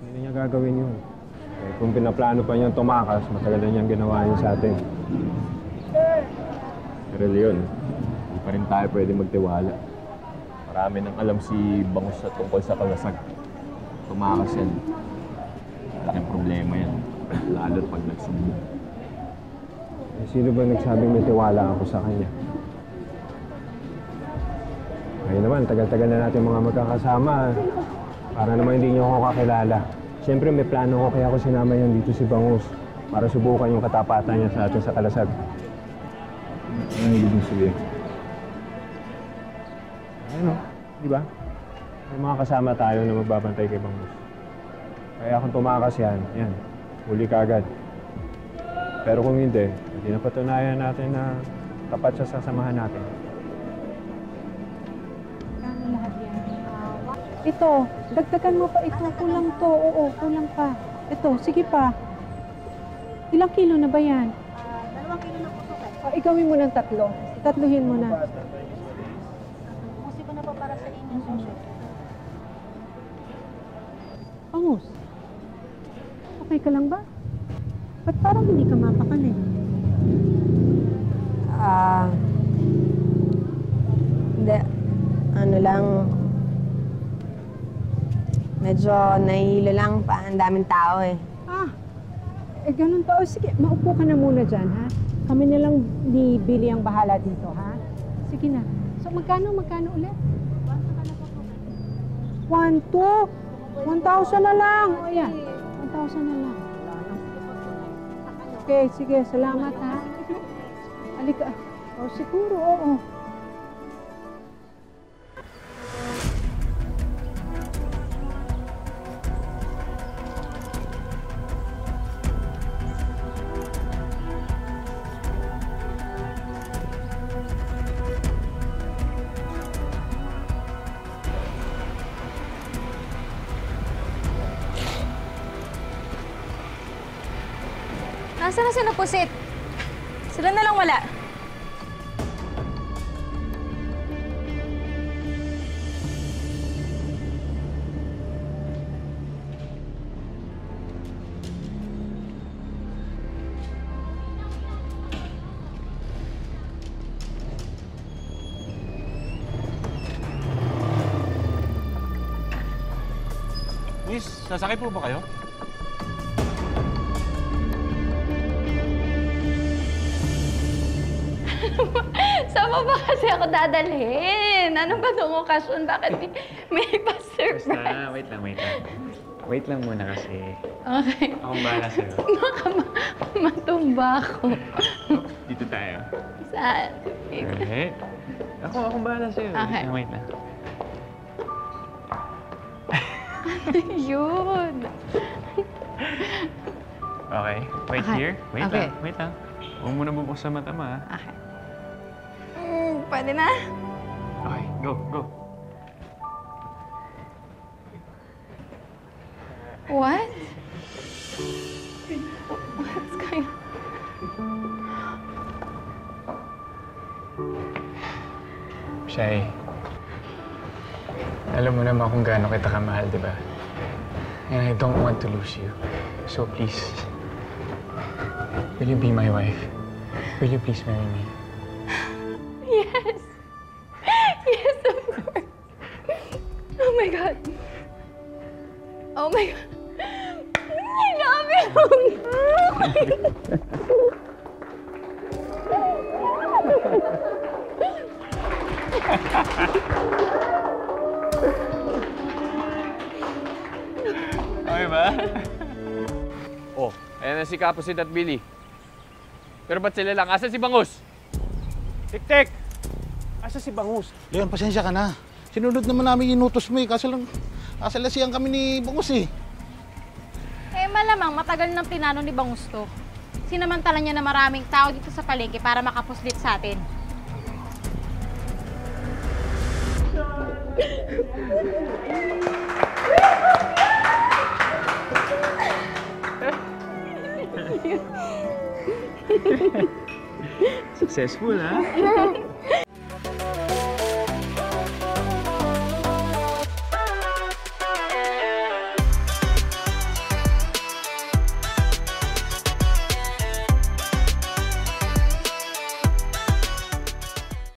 Hindi niya gagawin yun. Eh, kung pinaplano pa niyang tumakas, matagal na niyang ginawa yun sa atin. Pero Leon, hindi pa rin tayo pwede magtiwala. Marami nang alam si Bangus sa tungkol sa kalasag. Tumakas yan. Malaking problema yan. Lalo't pag nagsumbong. Eh, sino ba nagsabing may tiwala ako sa kanya? Ngayon naman, tagal-tagal na natin mga magkakasama. Para naman hindi niyo ako kakilala. Siyempre may plano ko kaya ako sinama yan dito si Bangus. Para subukan yung katapatan niya sa atin sa kalasag. Ano yung ibig sabihin? Ano? Di ba? May mga kasama tayo na magbabantay kay Bangus. Kaya kung tumakas yan, huli ka agad. Pero kung hindi napatunayan natin na tapat siya sa samahan natin. Lahat yan. Ito, dagdagan mo pa ito. Kulang to. Oo, kulang pa. Ito, sige pa. Ilang kilo na ba yan? 2 kilo na po ito. Igawin mo ng 3. Tatluhin mo na. Pusi ko na po para sa inyo, Sosyo. Bangus, okay ka lang ba? Ba't parang hindi ka mapakanin? Hindi. Ano lang, medyo nahihilo lang pa. Ang daming tao eh. Ganun pa. O sige, maupo ka na muna dyan, ha? Kami na lang ni Billy ang bahala dito, ha? Sige na. So, magkano ulit? 1, 2, 1,000 na lang. O, yan. 1,000 na lang. Okay, sige. Salamat, ha? Halika. O, siguro, oo. Nasaan na sila pusit? Sila na lang wala. Miss, sasakay po ba kayo? Saan mo ba kasi ako dadalhin? Ano ba itong okasyon? Bakit may pa-surprise? Basta, wait lang. Wait lang muna kasi. Okay. Akong bahala sa'yo. Baka matumba ako. Dito tayo. Saan? Alright. Akong bahala sa'yo. Okay. Wait lang. Yun. Okay. Wait Okay. here. Okay. Wait lang. Huwag mo na bubuksan mata mo, ha? Okay. Pwede na? Okay, go. What? What's going on? Shai, alam mo naman kung gaano kita kamahal, di ba? And I don't want to lose you. So please, will you be my wife? Will you please marry me? Yes. Yes, of course. Oh my God. Oh my God. I love you. Okay ba? Oh, ayan na si Kapusit at Billy. Pero ba't sila lang? Asan si Bangus? Tik-tik! Asa si Bangus? Leon, pasensya ka na. Sinunod naman namin inutos mo eh. Kaso lang, kasalasihan kami ni Bangus eh. Eh, malamang matagal nang pinano ni Bangus to. Sinamantala niya na maraming tao dito sa palengke para makapuslit sa atin. Successful, ha?